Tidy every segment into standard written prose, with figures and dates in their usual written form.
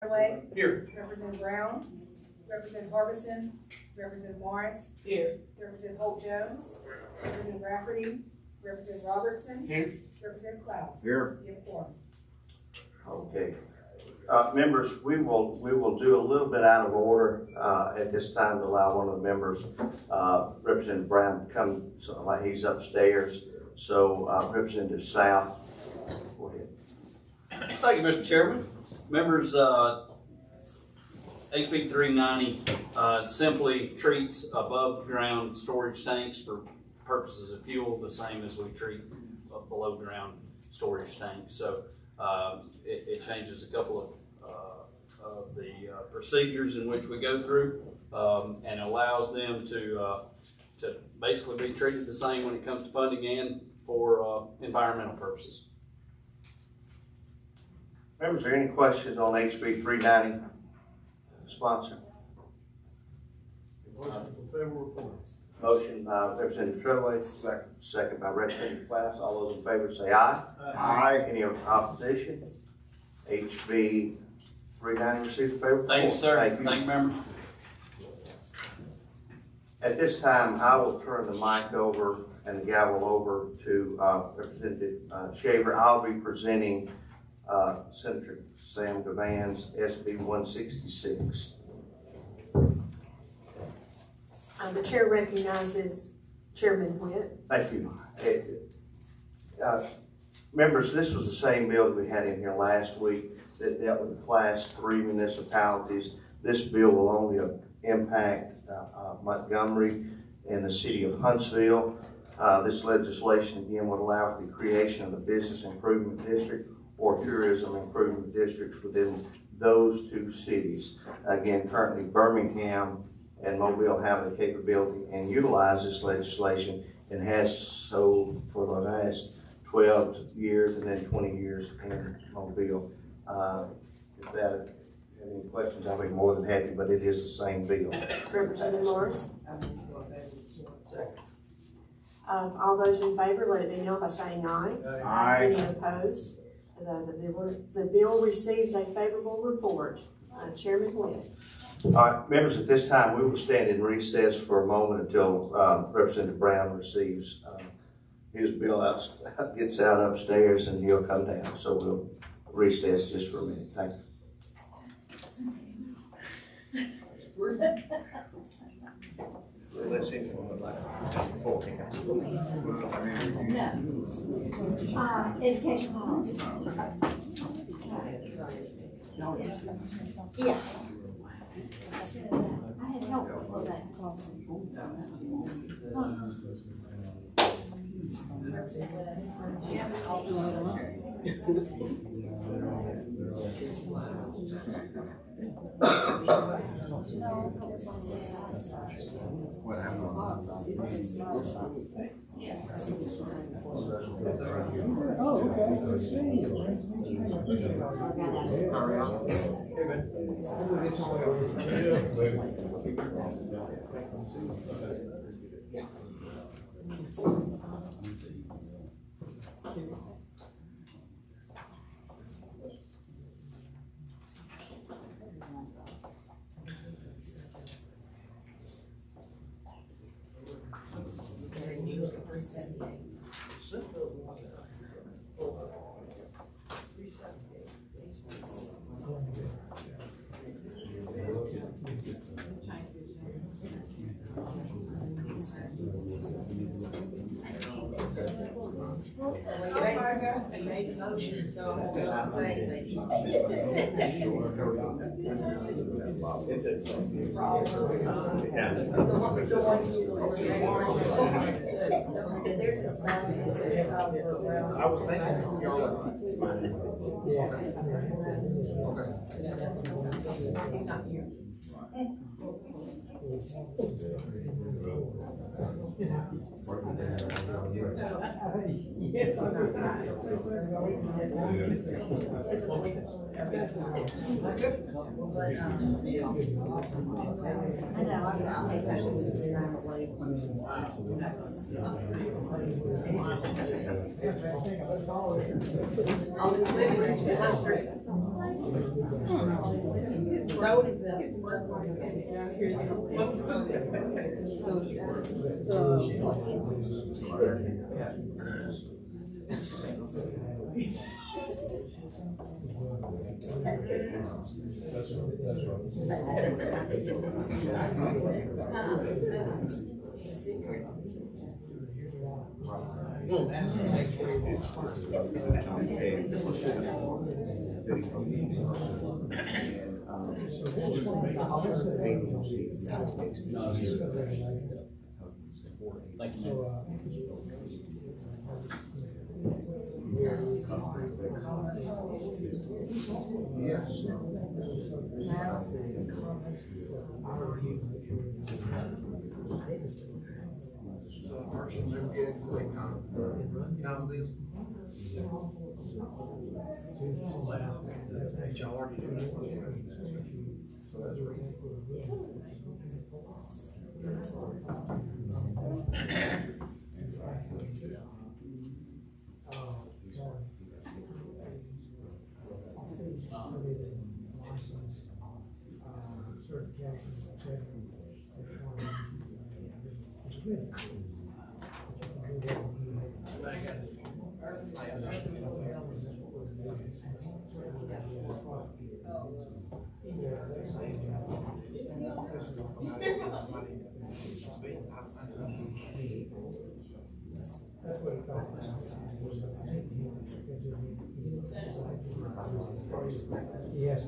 Fairway. Here. Representative Brown. Representative Harbison. Representative Morris. Here. Representative Holt Jones. Representative Rafferty. Representative Robertson. Here. Representative Klaus. Here. You have a quorum. Okay. Members, we will do a little bit out of order at this time to allow one of the members, Representative Brown, to come, so like he's upstairs. So Representative South, go ahead. Thank you, Mr. Chairman. Members, HB 390 simply treats above ground storage tanks for purposes of fuel the same as we treat below ground storage tanks. So it changes a couple of the procedures in which we go through and allows them to basically be treated the same when it comes to funding and for environmental purposes. Members, are there any questions on HB 390? Sponsor. Motion for favorable reports. Motion by Representative Treadway. Second by Representative Klaus. All those in favor say aye. Aye. Any opposition? HB 390 receives a favorable report. Thank you, sir. Thank you. Thank you, members. At this time, I will turn the mic over and the gavel over to Representative Shaver. I'll be presenting Senator Sam Gavans, SB 166. The chair recognizes Chairman Witt. Thank you. Members, this was the same bill that we had in here last week that dealt with Class 3 municipalities. This bill will only impact Montgomery and the city of Huntsville. This legislation again would allow for the creation of a business improvement district or tourism improvement districts within those two cities. Again, currently Birmingham and Mobile have the capability and utilize this legislation and has so for the last 12 years and then 20 years in Mobile. If that have any questions, I'll be more than happy, but it is the same bill. Representative Morris. All those in favor, let it be known by saying aye. Aye. Any opposed? The bill receives a favorable report. Chairman Witt. All right, members, at this time, we will stand in recess for a moment until Representative Brown receives his bill gets out upstairs and he'll come down. So we'll recess just for a minute. Thank you. Let's see if one like education policy. Yeah. I had help for that class. what happened. Oh, okay. I made the motion, so I'm gonna say there's a sign that says I was thinking. Yeah. he's not here. Thank you. Yes. Person never get what kind of this? Y'all already do that. So that's right. Yes.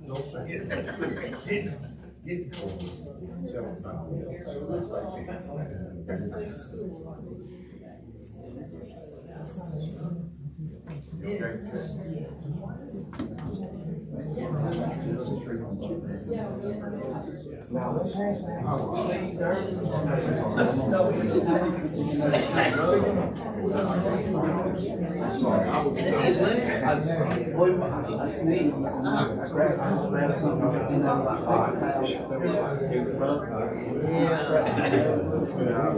No, sir. Get I sneezed. I grabbed something, and I was like, oh, it's out.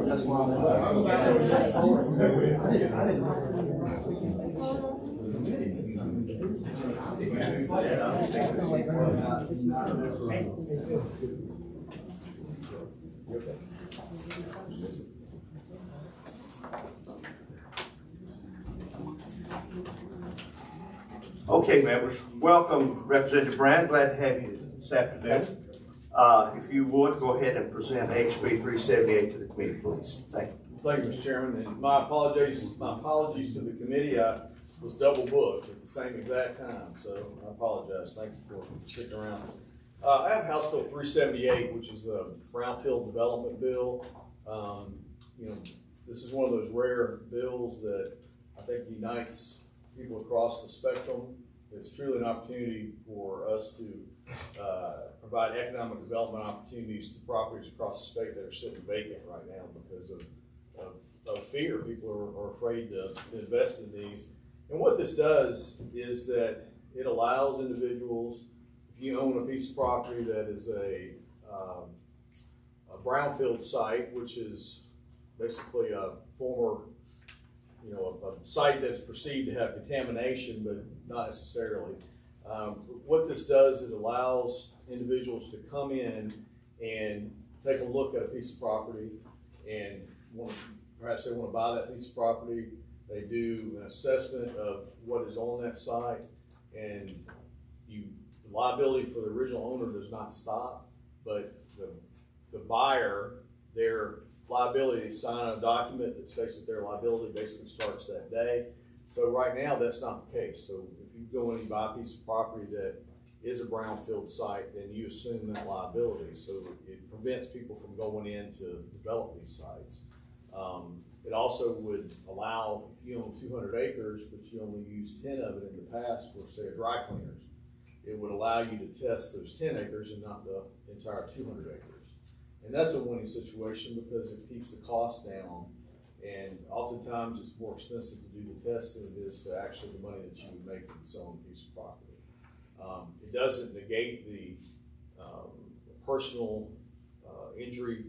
That's why Okay, members, welcome Representative Brand. Glad to have you this afternoon. If you would, go ahead and present HB 378 to the committee, please. Thank you. Thank you, Mr. Chairman, and my apologies to the committee. I was double booked at the same exact time, so I apologize. Thank you for sticking around. I have House Bill 378, which is a brownfield development bill. This is one of those rare bills that I think unites people across the spectrum. It's truly an opportunity for us to provide economic development opportunities to properties across the state that are sitting vacant right now because of fear. People are afraid to invest in these. And what this does is that it allows individuals, if you own a piece of property that is a brownfield site, which is basically a former, a site that's perceived to have contamination, but not necessarily. What this does, it allows individuals to come in and take a look at a piece of property and perhaps they want to buy that piece of property. They do an assessment of what is on that site, and the liability for the original owner does not stop. but the buyer, their liability, they sign a document that states that their liability basically starts that day. So right now, that's not the case. So if you go in and buy a piece of property that is a brownfield site, then you assume that liability. So it prevents people from going in to develop these sites. It also would allow, if you own 200 acres, but you only use 10 of it in the past for, say, a dry cleaners, it would allow you to test those 10 acres and not the entire 200 acres. And that's a winning situation because it keeps the cost down. And oftentimes it's more expensive to do the test than it is to actually the money that you would make from selling a piece of property. It doesn't negate the personal injury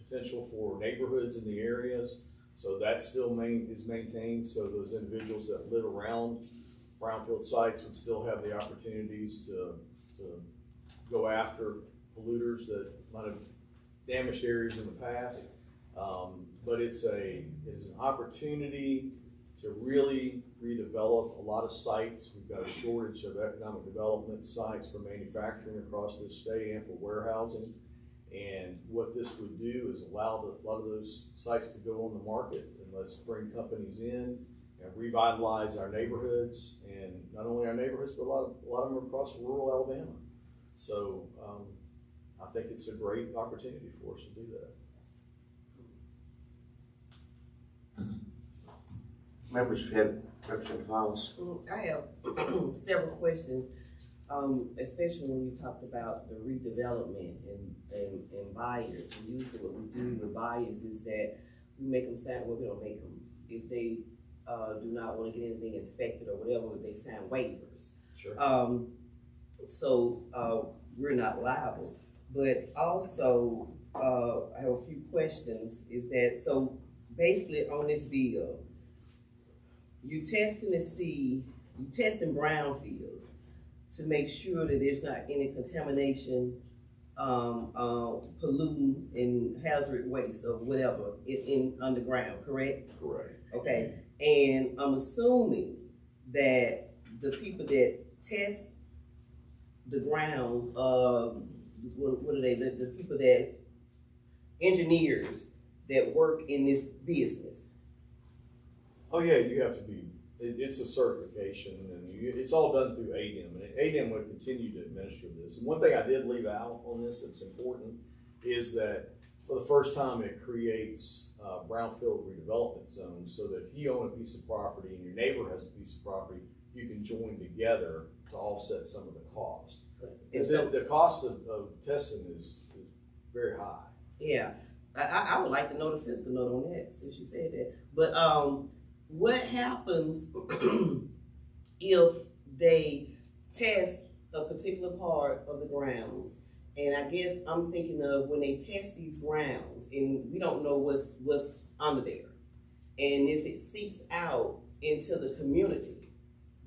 potential for neighborhoods in the areas. So that still is maintained. So those individuals that live around brownfield sites would still have the opportunities to go after polluters that might have damaged areas in the past. But it is an opportunity to really redevelop a lot of sites. We've got a shortage of economic development sites for manufacturing across this state and for warehousing. And what this would do is allow a lot of those sites to go on the market, and let's bring companies in and revitalize our neighborhoods, and not only our neighborhoods, but a lot of them are across rural Alabama. So I think it's a great opportunity for us to do that. Members, if you have Representative Hollis. I have several questions, especially when you talked about the redevelopment and buyers. And usually what we do with buyers is that we make them sign, well, we don't make them. If they do not want to get anything inspected or whatever, they sign waivers. Sure. So we're not liable. But also, I have a few questions, is that, so basically on this bill, you testing brownfields to make sure that there's not any contamination, pollutant and hazard waste or whatever in underground, correct? Correct. Okay, and I'm assuming that the people that test the grounds, what are they, the people that, engineers that work in this business? Oh yeah, you have to be, it's a certification, and it's all done through ADEM, and ADEM would continue to administer this. And one thing I did leave out on this that's important is that for the first time it creates brownfield redevelopment zones, so that if you own a piece of property and your neighbor has a piece of property, you can join together to offset some of the cost. Because the cost of testing is very high. Yeah, I would like to know the fiscal note on that, since you said that. But what happens if they test a particular part of the grounds? And I guess I'm thinking of when they test these grounds and we don't know what's under there. And if it seeps out into the community,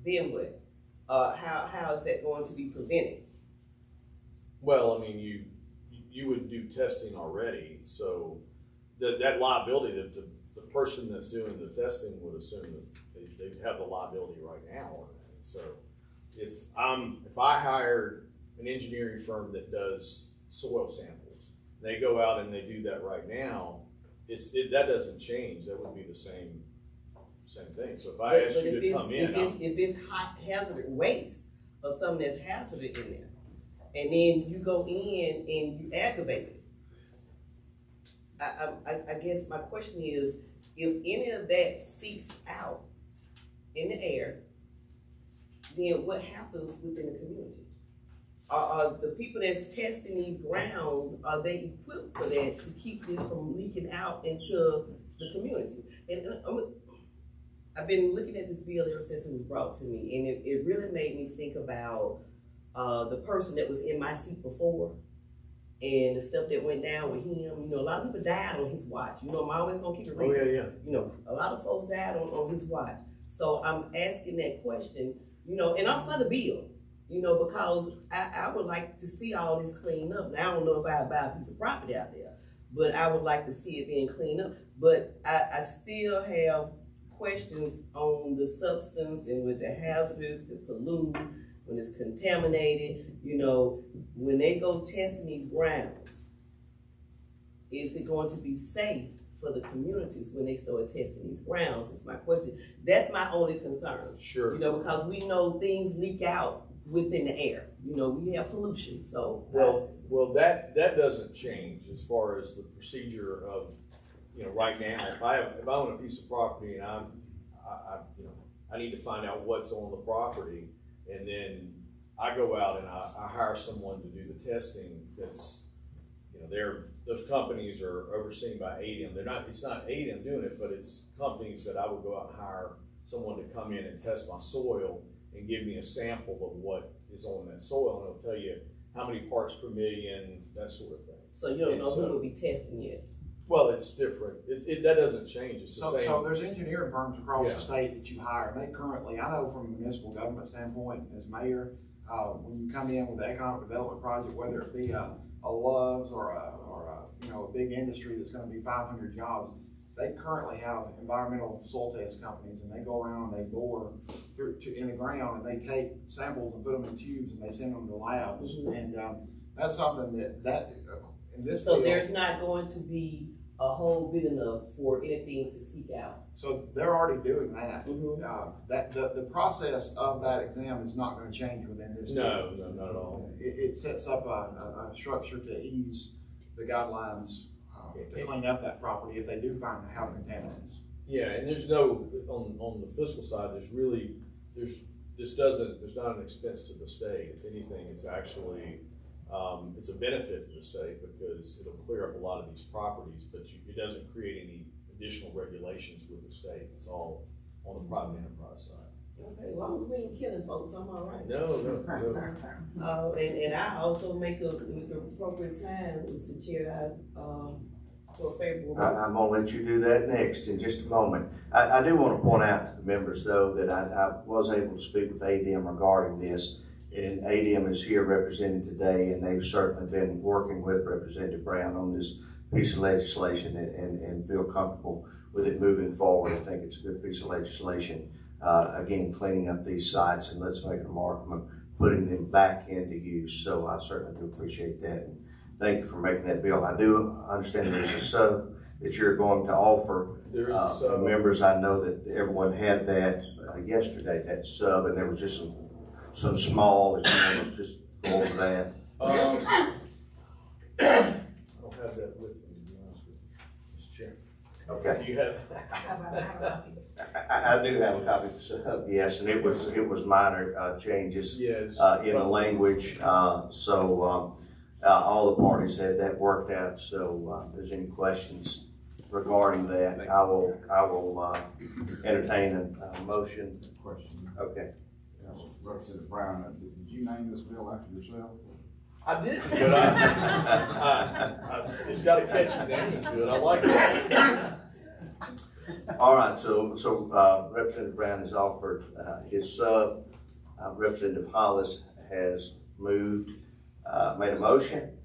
then what? How is that going to be prevented? Well, I mean, you would do testing already, so that liability, the person that's doing the testing would assume that they have the liability right now on that. So if I hired an engineering firm that does soil samples, they go out and they do that right now, that doesn't change. That would be the same thing. So if I asked you to come in, if it's hot hazardous waste or something that's hazardous in there, and then you go in and you aggravate it, I guess my question is, if any of that seeps out in the air, then what happens within the community? Are the people that's testing these grounds, are they equipped for that to keep this from leaking out into the community? And I've been looking at this bill ever since it was brought to me, and it really made me think about the person that was in my seat before, and the stuff that went down with him. You know, a lot of people died on his watch. You know, I'm always gonna keep it real. Oh yeah. You know, a lot of folks died on his watch. So I'm asking that question, you know, and I'm for the bill, you know, because I would like to see all this cleaned up. Now, I don't know if I'd buy a piece of property out there, but I would like to see it being cleaned up. But I still have questions on the substance and with the hazardous, the pollutant, when it's contaminated, you know, when they go testing these grounds, is it going to be safe for the communities when they start testing these grounds? Is my question. That's my only concern. Sure. You know, because we know things leak out within the air. You know, we have pollution, so. Well, that doesn't change as far as the procedure of, you know, right now, if I own a piece of property and I need to find out what's on the property, and then I go out and I hire someone to do the testing. That's, you know, those companies are overseen by ADEM. It's not ADEM doing it, but it's companies that I would go out and hire someone to come in and test my soil and give me a sample of what is on that soil, and it'll tell you how many parts per million, that sort of thing. So you don't know who will be testing it? Well, it's different. That doesn't change. It's the same. So there's engineering firms across the state that you hire, and they currently, I know from a municipal government standpoint, as mayor, when you come in with an economic development project, whether it be a Love's or a big industry that's gonna be 500 jobs, they currently have environmental soil test companies, and they go around and they bore in the ground, and they take samples and put them in tubes, and they send them to labs. Mm-hmm. And that's something that in this so field, there's not going to be a hole big enough for anything to seek out. So they're already doing that. Mm-hmm. The process of that exam is not going to change within this field. No, not at all. It sets up a structure to ease the guidelines to clean up that property if they do find to have contaminants. Yeah, and there's no, on the fiscal side, there's not an expense to the state. If anything, it's actually, it's a benefit to the state because it'll clear up a lot of these properties, but it doesn't create any additional regulations with the state. It's all on the private enterprise side. Okay, as long as we ain't killing folks, I'm all right. No. And I also make a appropriate time, Mr. Chair, for a favorable. I'm gonna let you do that next in just a moment. I do want to point out to the members though that I was able to speak with ADEM regarding this, and ADEM is here represented today, and they've certainly been working with Representative Brown on this piece of legislation and feel comfortable with it moving forward. I think it's a good piece of legislation. Again, cleaning up these sites, and let's make a mark of them, putting them back into use. So I certainly do appreciate that. And thank you for making that bill. I do understand there's a sub that you're going to offer. There is a sub. Members, I know that everyone had that yesterday, that sub, and there was just some small, if you want to just go over that. I don't have that with me, to be honest with you, Mr. Chair. Okay. Do you have? I do have a copy of the sub, yes, and it was minor changes in the language. So all the parties had that worked out. So if there's any questions regarding that, I will entertain a motion. Question. Okay. Representative Brown, did you name this bill after yourself? I did, but it's got a catchy name to it. I like it. All right, so Representative Brown has offered his sub. Representative Hollis has made a motion.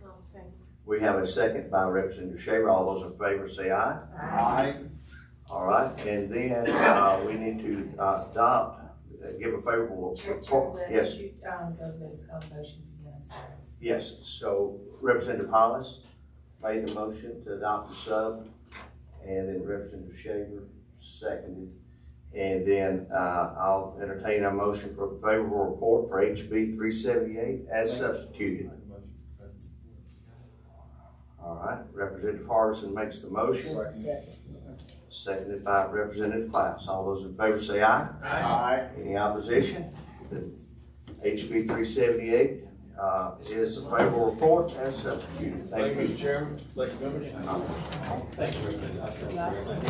We have a second by Representative Shaver. All those in favor say aye. Aye. All right, and then we need to give a favorable report. Yes. Motions again, I'm sorry. Yes, so Representative Hollis made the motion to adopt the sub, and then Representative Shaver seconded. And then I'll entertain a motion for a favorable report for HB 378 as substituted. All right, Representative Hardison makes the motion. Seconded by Representative Klaus. All those in favor say aye. Aye. Any opposition? HB 378 is a favorable report as substituted. Thank you, Mr. Chairman. Thank you, members. Thank you.